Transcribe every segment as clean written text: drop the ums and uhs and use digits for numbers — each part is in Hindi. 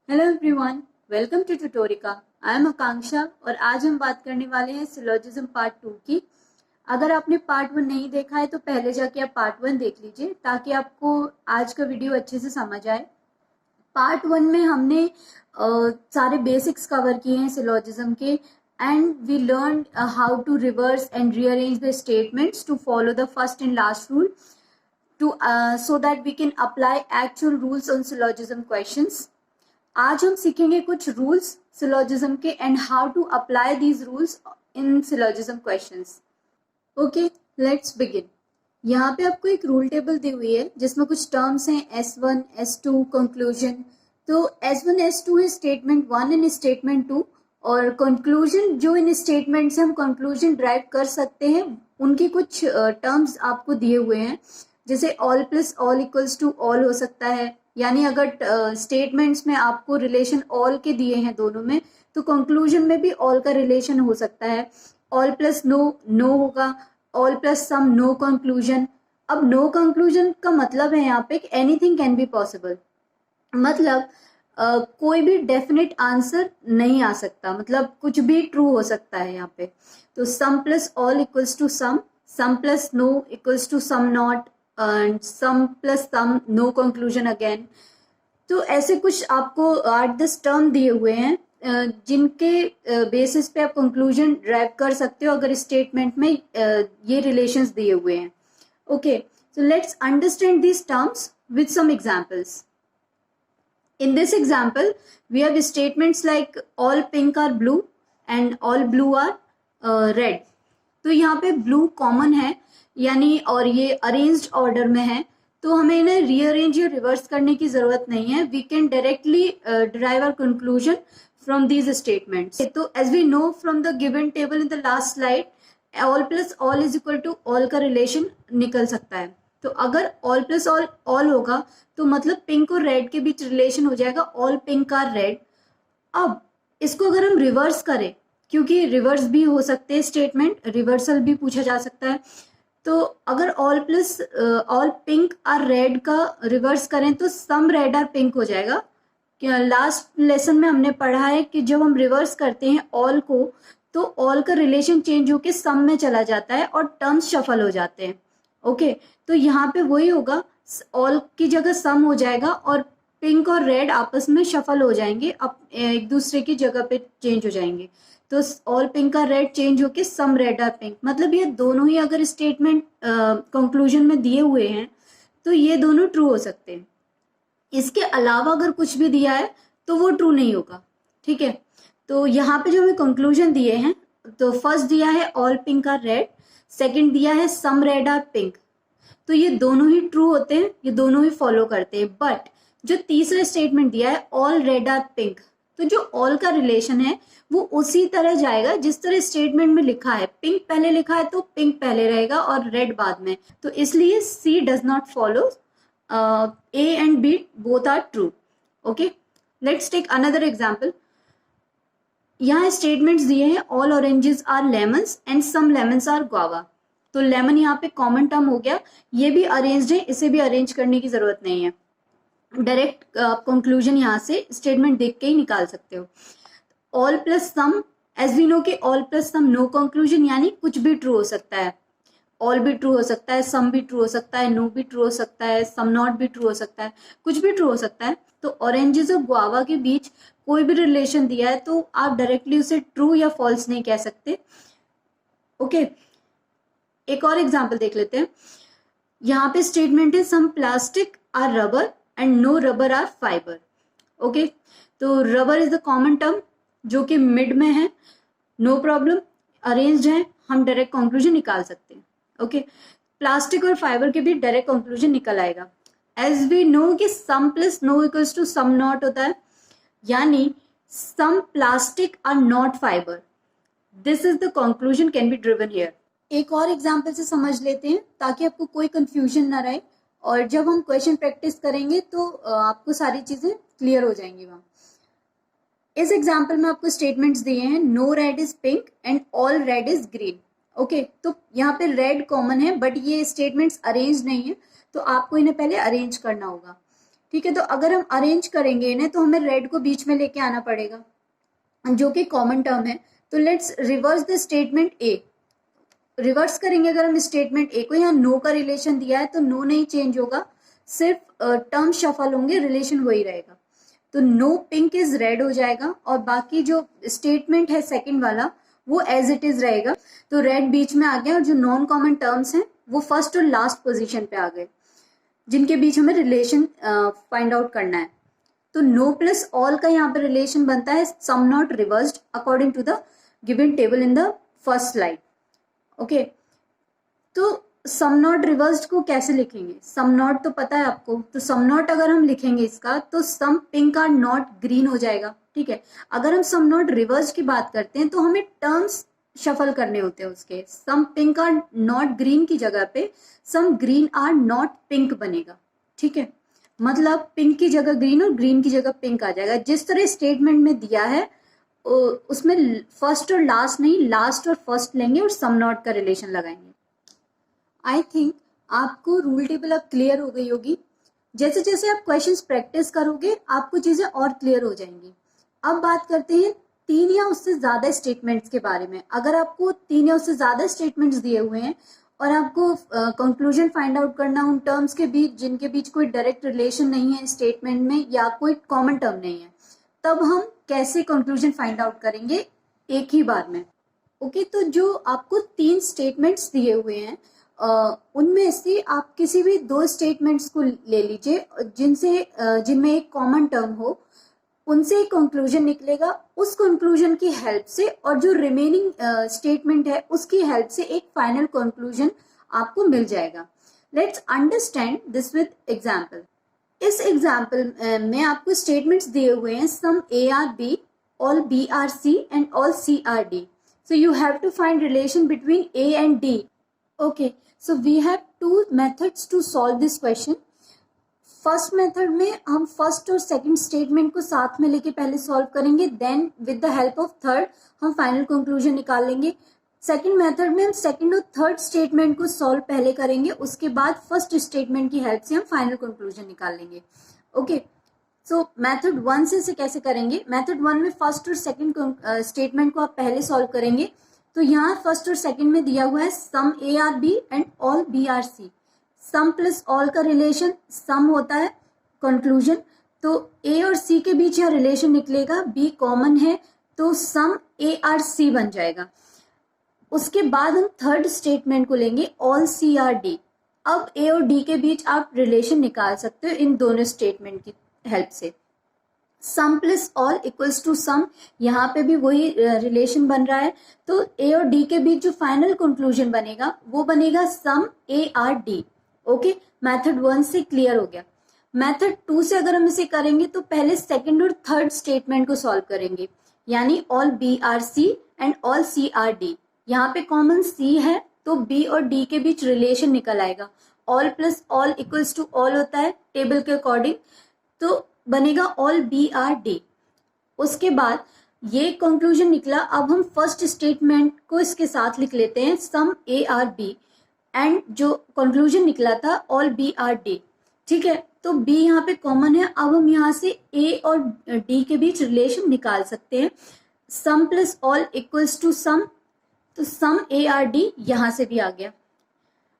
Hello everyone, welcome to Tutorica. I am Akanksha और आज हम बात करने वाले हैं सिलोजिज्म पार्ट 2 की। अगर आपने पार्ट 1 नहीं देखा है तो पहले जाके आप पार्ट 1 देख लीजिए ताकि आपको आज का वीडियो अच्छे से समझ आए। पार्ट 1 में हमने सारे बेसिक्स कवर किए हैं सिलोजिज्म के and we learn how to reverse and rearrange the statements to follow the first and last rule to so that we can apply actual rules on syllogism questions. आज हम सीखेंगे कुछ रूल्स सिलोजिज्म के and how to apply these rules in syllogism questions. Okay, let's begin. यहाँ पे आपको एक रूल टेबल दी हुई है जिसमें कुछ टर्म्स हैं S1, S2, कंक्लूजन। तो S1, S2 है स्टेटमेंट 1 एंड स्टेटमेंट 2 और कंक्लूजन जो इन स्टेटमेंट से हम कंक्लूजन ड्राइव कर सकते हैं उनके कुछ टर्म्स आपको दिए हुए हैं, जैसे all plus all equals to all हो सकता है। यानी अगर स्टेटमेंट्स में आपको रिलेशन ऑल के दिए हैं दोनों में, तो कंक्लूजन में भी ऑल का रिलेशन हो सकता है। ऑल प्लस नो नो होगा, all plus some no conclusion. अब नो कंक्लूजन का मतलब है यहाँ pay anything can be possible, मतलब कोई भी डेफिनेट आंसर नहीं आ सकता, मतलब कुछ भी ट्रू हो सकता है यहाँ पे। तो some plus all equals to some plus no equals to some not and some plus some no conclusion again. तो ऐसे कुछ आपको 8-10 टर्म दिए हुए हैं जिनके बेसिस पे आप कंक्लूजन ड्राइव कर सकते हो अगर स्टेटमेंट में ये रिलेशंस दिए हुए हैं। Okay, so let's understand these terms with some examples. In this example, we have statements like all pink are blue and all blue are red. तो यहाँ पे ब्लू कॉमन है यानी और ये अरेंज्ड ऑर्डर में है, तो हमें इन्हें रीअरेंज या रिवर्स करने की जरूरत नहीं है। We can directly derive our conclusion from these statements. तो as we know from the given table in the last slide, all plus all is equal to all का रिलेशन निकल सकता है। तो अगर ऑल प्लस ऑल ऑल होगा तो मतलब पिंक और रेड के बीच रिलेशन हो जाएगा ऑल पिंक आर रेड। अब इसको अगर हम रिवर्स करें, क्योंकि रिवर्स भी हो सकते हैं स्टेटमेंट, रिवर्सल भी पूछा जा सकता है, तो अगर all plus all pink are red का रिवर्स करें तो सम रेड आर पिंक हो जाएगा। लास्ट लेसन में हमने पढ़ा है कि जब हम रिवर्स करते हैं ऑल को तो ऑल का रिलेशन चेंज होके सम में चला जाता है और टर्म्स शफल हो जाते हैं। ओके, तो यहाँ पे वही होगा, ऑल की जगह सम हो जाएगा और पिंक और रेड आपस में शफल हो जाएंगे, अब एक दूसरे की जगह पे चेंज हो जाएंगे। तो ऑल पिंक का रेड चेंज होके सम रेड आर पिंक, मतलब ये दोनों ही अगर स्टेटमेंट कंक्लूजन में दिए हुए हैं तो ये दोनों ट्रू हो सकते हैं। इसके अलावा अगर कुछ भी दिया है तो वो ट्रू नहीं होगा। ठीक है, तो यहाँ पे जो हमें कंक्लूजन दिए हैं, तो फर्स्ट दिया है all pink are red, second दिया है सम रेड आर पिंक, तो ये दोनों ही ट्रू होते हैं, ये दोनों ही फॉलो करते हैं। बट जो तीसरा स्टेटमेंट दिया है ऑल रेड आर पिंक, तो जो ऑल का रिलेशन है वो उसी तरह जाएगा जिस तरह स्टेटमेंट में लिखा है। पिंक पहले लिखा है तो पिंक पहले रहेगा और रेड बाद में, तो इसलिए C does not follow, A and B both are true. Okay, let's take another example. यहाँ स्टेटमेंट्स दिए हैं all oranges are lemons and some lemons are guava. तो लेमन यहाँ पे कॉमन टर्म हो गया, ये भी अरेंज्ड है, इसे भी अरेंज करने की जरूरत नहीं है, डायरेक्ट कंक्लूजन यहाँ से स्टेटमेंट देख के ही निकाल सकते हो। All plus some, as we know कि all plus some no conclusion, यानी कुछ भी ट्रू हो सकता है। ऑल भी ट्रू हो सकता है, सम भी ट्रू हो सकता है, नो भी ट्रू हो सकता है, सम नॉट भी ट्रू हो सकता है, कुछ भी ट्रू हो सकता है। तो ऑरेंजेस और गुआवा के बीच कोई भी रिलेशन दिया है तो आप डायरेक्टली उसे ट्रू या फॉल्स नहीं कह सकते। ओके, एक और एग्जाम्पल देख लेते हैं। यहाँ पे स्टेटमेंट है some plastic are rubber and no rubber are fibre. Okay, तो rubber is the common term जो कि मिड में है, नो प्रॉब्लम, अरेंज्ड है, हम डायरेक्ट कंक्लूजन निकाल सकते हैं। ओके, प्लास्टिक और फाइबर के भी डायरेक्ट कंक्लूजन निकल आएगा। एज वी नो कि some plus no equals to some not होता है, यानी some plastic are not fibre, this is the conclusion can be driven here. एक और एग्जाम्पल से समझ लेते हैं ताकि आपको कोई कंफ्यूजन ना रहे, और जब हम क्वेश्चन प्रैक्टिस करेंगे तो आपको सारी चीजें क्लियर हो जाएंगी वहां। इस एग्जाम्पल में आपको स्टेटमेंट्स दिए हैं no red is pink and all red is green. Okay, तो यहाँ पे रेड कॉमन है बट ये स्टेटमेंट्स अरेंज नहीं है, तो आपको इन्हें पहले अरेंज करना होगा। ठीक है, तो अगर हम अरेंज करेंगे इन्हें तो हमें रेड को बीच में लेके आना पड़ेगा, जो कि कॉमन टर्म है। तो let's reverse the statement A. Reverse करेंगे अगर हम स्टेटमेंट ए को, यहाँ नो का रिलेशन दिया है तो नो नहीं चेंज होगा, सिर्फ टर्म शफल होंगे, रिलेशन वही रहेगा। तो नो पिंक इज रेड हो जाएगा और बाकी जो स्टेटमेंट है सेकंड वाला वो एज इट इज रहेगा। तो रेड बीच में आ गया और जो नॉन कॉमन टर्म्स हैं वो फर्स्ट और लास्ट पोजीशन पे आ गए, जिनके बीच हमें रिलेशन फाइंड आउट करना है। तो नो प्लस ऑल का यहाँ पे रिलेशन बनता है some not reversed according to the given table in the first slide. Okay, तो सम नॉट रिवर्स्ड को कैसे लिखेंगे? सम नॉट तो पता है आपको, तो सम नॉट अगर हम लिखेंगे इसका तो सम पिंक आर नॉट ग्रीन हो जाएगा। ठीक है, अगर हम सम नॉट रिवर्स्ड की बात करते हैं तो हमें टर्म्स शफल करने होते हैं उसके। Some pink are not green की जगह पे some green are not pink बनेगा। ठीक है, मतलब पिंक की जगह ग्रीन और ग्रीन की जगह पिंक आ जाएगा। जिस तरह स्टेटमेंट में दिया है उसमें फर्स्ट और लास्ट नहीं, लास्ट और फर्स्ट लेंगे और सम नॉट का रिलेशन लगाएंगे। आई थिंक आपको रूल टेबल अब क्लियर हो गई होगी। जैसे जैसे आप क्वेश्चंस प्रैक्टिस करोगे आपको चीजें और क्लियर हो जाएंगी। अब बात करते हैं 3 या उससे ज्यादा स्टेटमेंट्स के बारे में। अगर आपको 3 या उससे ज्यादा स्टेटमेंट्स दिए हुए हैं और आपको कंक्लूजन फाइंड आउट करना उन टर्म्स के बीच जिनके बीच कोई डायरेक्ट रिलेशन नहीं है स्टेटमेंट में या कोई कॉमन टर्म नहीं है, तब हम कैसे कंक्लूजन फाइंड आउट करेंगे एक ही बार में। ओके, तो जो आपको 3 स्टेटमेंट्स दिए हुए हैं उनमें से आप किसी भी 2 स्टेटमेंट्स को ले लीजिए जिनमें एक कॉमन टर्म हो, उनसे एक कंक्लूजन निकलेगा। उस कंक्लूजन की हेल्प से और जो रिमेनिंग स्टेटमेंट है उसकी हेल्प से एक फाइनल कंक्लूजन आपको मिल जाएगा। Let's understand this with example. इस एग्जाम्पल में आपको स्टेटमेंट्स दिए हुए हैं some A are B, all B are C and all C are D. So you have to find relation between A and D. Okay, so we have 2 methods to solve this question. First method में हम फर्स्ट और सेकंड स्टेटमेंट को साथ में लेके पहले सॉल्व करेंगे, then with the help of third हम फाइनल कंक्लूजन निकाल लेंगे। सेकंड मेथड में हम सेकंड और थर्ड स्टेटमेंट को सॉल्व पहले करेंगे, उसके बाद फर्स्ट स्टेटमेंट की हेल्प से हम फाइनल कंक्लूजन निकाल लेंगे। ओके, सो मेथड 1 से इसे कैसे करेंगे? मेथड 1 में फर्स्ट और सेकंड स्टेटमेंट को आप पहले सॉल्व करेंगे। तो यहाँ फर्स्ट और सेकंड में दिया हुआ है some A are B and all B are C. Some plus all का रिलेशन सम होता है कंक्लूजन, तो ए और सी के बीच यह रिलेशन निकलेगा, बी कॉमन है तो सम ए आर सी बन जाएगा। उसके बाद हम थर्ड स्टेटमेंट को लेंगे ऑल सी आर डी। अब ए और डी के बीच आप रिलेशन निकाल सकते हो इन दोनों स्टेटमेंट की हेल्प से। सम प्लस ऑल इक्वल्स टू सम, यहाँ पे भी वही रिलेशन बन रहा है। तो ए और डी के बीच जो फाइनल कंक्लूजन बनेगा वो बनेगा some A are D. Okay, method 1 से क्लियर हो गया। मेथड 2 से अगर हम इसे करेंगे तो पहले सेकंड और थर्ड स्टेटमेंट को सॉल्व करेंगे, यानी all B are C and all C are D. यहाँ पे कॉमन सी है तो बी और डी के बीच रिलेशन निकल आएगा। All plus all equals to all होता है टेबल के अकॉर्डिंग, तो बनेगा ऑल बी आर डी। उसके बाद ये कंक्लूजन निकला। अब हम फर्स्ट स्टेटमेंट को इसके साथ लिख लेते हैं some A are B and जो कंक्लूजन निकला था ऑल बी आर डी। ठीक है, तो बी यहाँ पे कॉमन है। अब हम यहाँ से ए और डी के बीच रिलेशन निकाल सकते हैं। सम प्लस ऑल इक्वल्स टू सम, तो सम ए आर डी यहाँ से भी आ गया।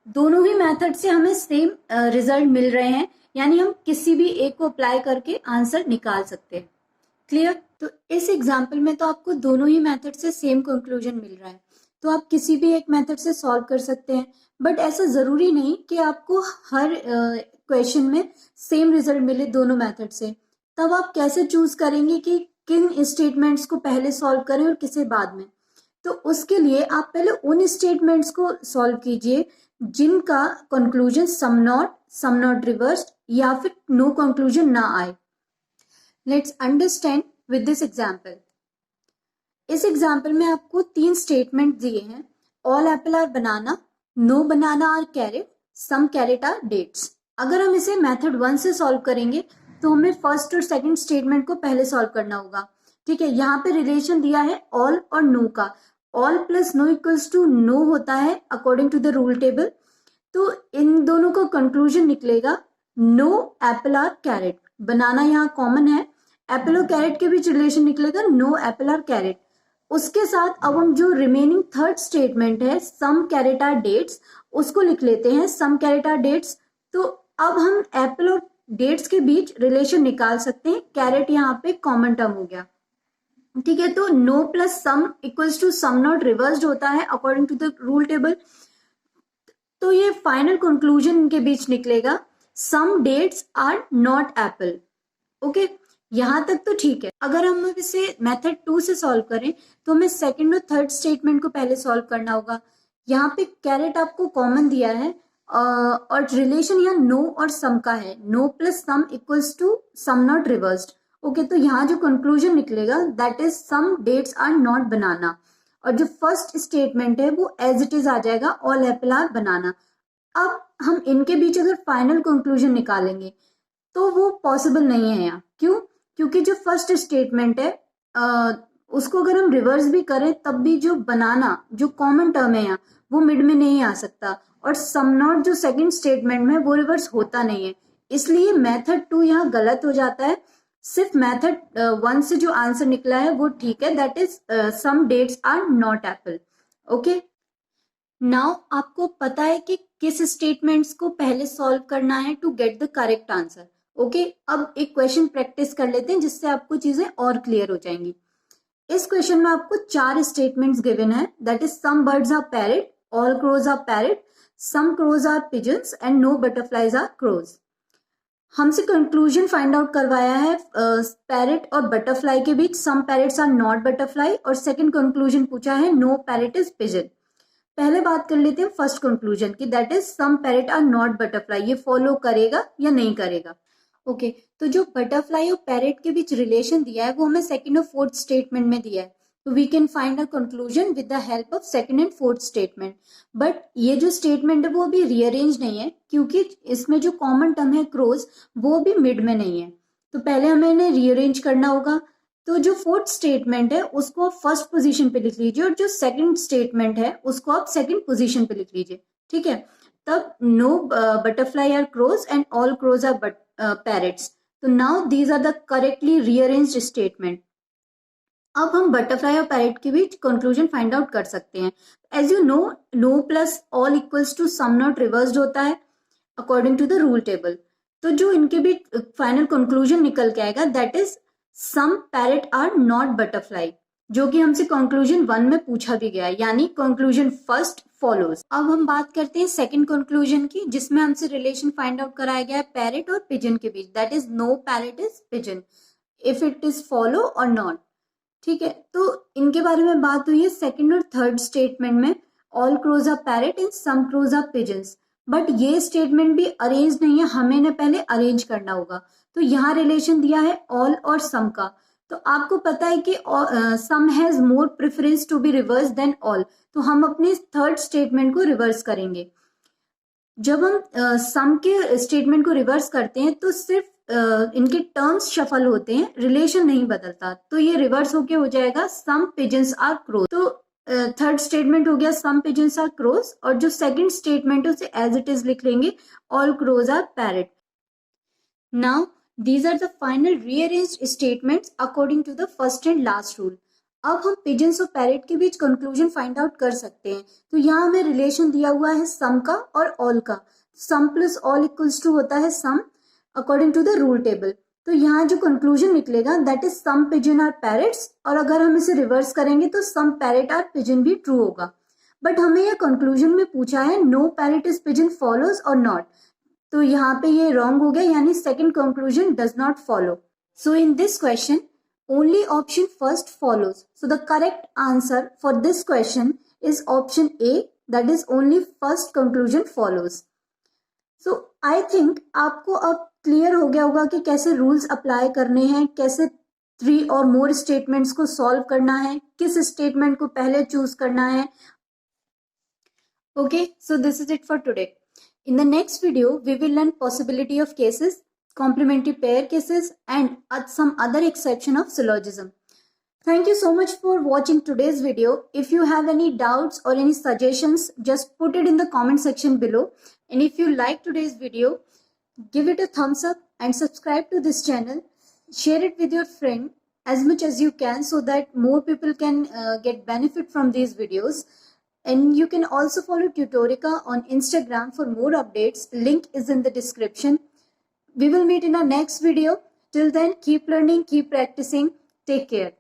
दोनों ही मेथड से हमें सेम रिजल्ट मिल रहे हैं, यानी हम किसी भी एक को अप्लाई करके आंसर निकाल सकते हैं। क्लियर? तो इस एग्जाम्पल में तो आपको दोनों ही मेथड से सेम कंक्लूजन मिल रहा है, तो आप किसी भी एक मेथड से सॉल्व कर सकते हैं। बट ऐसा जरूरी नहीं कि आपको हर क्वेश्चन में सेम रिजल्ट मिले दोनों मेथड से। तब आप कैसे चूज करेंगे कि किन स्टेटमेंट्स को पहले सॉल्व करें और किसे बाद में? तो उसके लिए आप पहले उन स्टेटमेंट्स को सॉल्व कीजिए जिनका कंक्लूजन सम नॉट रिवर्स्ड या फिर नो कंक्लूजन ना आए। Let's understand with this example. इस एग्जाम्पल में आपको 3 स्टेटमेंट दिए हैं। All apple are banana, no banana are carrot, some carrot are dates. अगर हम इसे मेथड 1 से सॉल्व करेंगे तो हमें फर्स्ट और सेकंड स्टेटमेंट को पहले सॉल्व करना होगा। ठीक है, यहाँ पे रिलेशन दिया है ऑल और नो का। All plus no equals to no होता है according to the rule table. तो इन दोनों का कंक्लूजन निकलेगा no apple are carrot, banana यहाँ कॉमन है, एप्पल और कैरेट के बीच रिलेशन निकलेगा नो एप्पल आर कैरेट। उसके साथ अब हम जो रिमेनिंग थर्ड स्टेटमेंट है सम कैरेट आर डेट्स, उसको लिख लेते हैं सम कैरेट आर डेट्स। तो अब हम एप्पल और डेट्स के बीच रिलेशन निकाल सकते हैं, कैरेट यहाँ पे कॉमन टर्म हो गया, ठीक है। तो no plus some equals to some not reversed होता है according to the rule table. तो ये फाइनल कंक्लूजन के बीच निकलेगा some dates are not apple. Okay, यहां तक तो ठीक है। अगर हम इसे मेथड 2 से सॉल्व करें तो हमें सेकंड और थर्ड स्टेटमेंट को पहले सॉल्व करना होगा। यहाँ पे कैरेट आपको कॉमन दिया है और रिलेशन यहाँ नो और सम का है, no plus some equals to some not reversed. Okay, तो यहाँ जो कंक्लूजन निकलेगा that is some dates are not banana, और जो फर्स्ट स्टेटमेंट है वो एज इट इज आ जाएगा ऑल एप्पल आर बनाना। अब हम इनके बीच अगर फाइनल कंक्लूजन निकालेंगे तो वो पॉसिबल नहीं है यहाँ। क्यों? क्योंकि जो फर्स्ट स्टेटमेंट है उसको अगर हम रिवर्स भी करें तब भी जो बनाना जो कॉमन टर्म है यहाँ वो मिड में नहीं आ सकता, और सम नॉट जो सेकंड स्टेटमेंट में वो रिवर्स होता नहीं है, इसलिए मेथड 2 यहाँ गलत हो जाता है। सिर्फ मेथड 1 से जो आंसर निकला है वो ठीक है, that is some dates are not apple. Okay, now आपको पता है कि किस स्टेटमेंट्स को पहले सॉल्व करना है to get the correct answer. Okay, अब एक क्वेश्चन प्रैक्टिस कर लेते हैं जिससे आपको चीजें और क्लियर हो जाएंगी। इस क्वेश्चन में आपको 4 स्टेटमेंट्स गिवन है, that is some birds are parrot, all crows are parrot, some crows are pigeons and no butterflies are crows. हमसे कंक्लूजन फाइंड आउट करवाया है पैरेट और बटरफ्लाई के बीच, some parrots are not butterfly, और सेकंड कंक्लूजन पूछा है नो पैरेट इज पिजन। पहले बात कर लेते हैं फर्स्ट कंक्लूजन की, that is some parrot are not butterfly, ये फॉलो करेगा या नहीं करेगा। ओके, तो जो बटरफ्लाई और पैरेट के बीच रिलेशन दिया है वो हमें सेकंड और फोर्थ स्टेटमेंट में दिया है, तो we can find a conclusion with the help of second and fourth statement. But ये जो स्टेटमेंट है वो अभी रीअरेंज नहीं है क्योंकि इसमें जो कॉमन टर्म है क्रोज वो भी मिड में नहीं है, तो पहले हमें इन्हें रीअरेंज करना होगा। तो जो फोर्थ स्टेटमेंट है उसको आप फर्स्ट पोजीशन पे लिख लीजिए और जो सेकंड स्टेटमेंट है उसको आप सेकंड पोजीशन पे लिख लीजिए, ठीक है। तब no butterfly are crows and all crows are parrots, तो now these are the correctly rearranged statement. अब हम बटरफ्लाई और पैरेट के बीच कंक्लूजन फाइंड आउट कर सकते हैं। As you know, no plus all equals to some not reversed होता है according to the rule table. तो जो इनके बीच फाइनल कंक्लूजन निकल के आएगा that is some parrot are not butterfly, जो कि हमसे कंक्लूजन 1 में पूछा भी गया है, यानी कंक्लूजन फर्स्ट फॉलोज। अब हम बात करते हैं सेकंड कंक्लूजन की, जिसमें हमसे रिलेशन फाइंड आउट कराया गया है पैरेट और पिजन के बीच, that is no parrot is pigeon if it is follow और नॉट, ठीक है। तो इनके बारे में बात हुई है सेकंड और थर्ड स्टेटमेंट में, all crows are parrot and some crows are pigeons, but ये स्टेटमेंट भी अरेंज नहीं है, हमें इन्हें पहले अरेंज करना होगा। तो यहाँ रिलेशन दिया है ऑल और सम का, तो आपको पता है कि some has more preference to be reverse than all, तो हम अपने थर्ड स्टेटमेंट को रिवर्स करेंगे। जब हम सम के स्टेटमेंट को रिवर्स करते हैं तो सिर्फ इनके टर्म्स शफल होते हैं, रिलेशन नहीं बदलता, तो ये रिवर्स होके हो जाएगा सम पिजन्स आर क्रोज। तो थर्ड स्टेटमेंट हो गया सम पिजन्स आर क्रोज, और जो सेकंड स्टेटमेंट है उसे एज इट इज लिख लेंगे all crows are parrot. Now these are the final rearranged statements according to the first and last rule. अब हम पिजन्स और पैरेट के बीच कंक्लूजन फाइंड आउट कर सकते हैं। तो यहाँ हमें रिलेशन दिया हुआ है सम का और ऑल का, some plus all equals to होता है some according to the rule table. तो यहाँ जो कंक्लूजन निकलेगा that is some pigeon are parrots, और अगर हम इसे रिवर्स करेंगे तो सम पैरेट आर पिजन भी ट्रू होगा। बट हमें यह कंक्लूजन में पूछा है no parrot is pigeon follows और नॉट, तो यहाँ पे ये रॉन्ग हो गया, यानी second conclusion does not follow. So in this question only option first follows, so the correct answer for this question is option A, that is only first conclusion follows. So I think आपको अब क्लियर हो गया होगा कि कैसे रूल्स अप्लाई करने हैं, कैसे 3 और मोर स्टेटमेंट्स को सॉल्व करना है, किस स्टेटमेंट को पहले चूज करना है। Okay, so this is it for today. In the next video, we will learn possibility of cases, complementary pair cases, and some other exception of syllogism. Thank you so much for watching today's video. If you have any doubts or any suggestions, just put it in the comment section below. And if you like today's video, Give it a thumbs up and subscribe to this channel. Share it with your friend as much as you can so that more people can get benefit from these videos. And you can also follow Tutorica on Instagram for more updates. Link is in the description. We will meet in our next video. Till then, keep learning, keep practicing. Take care.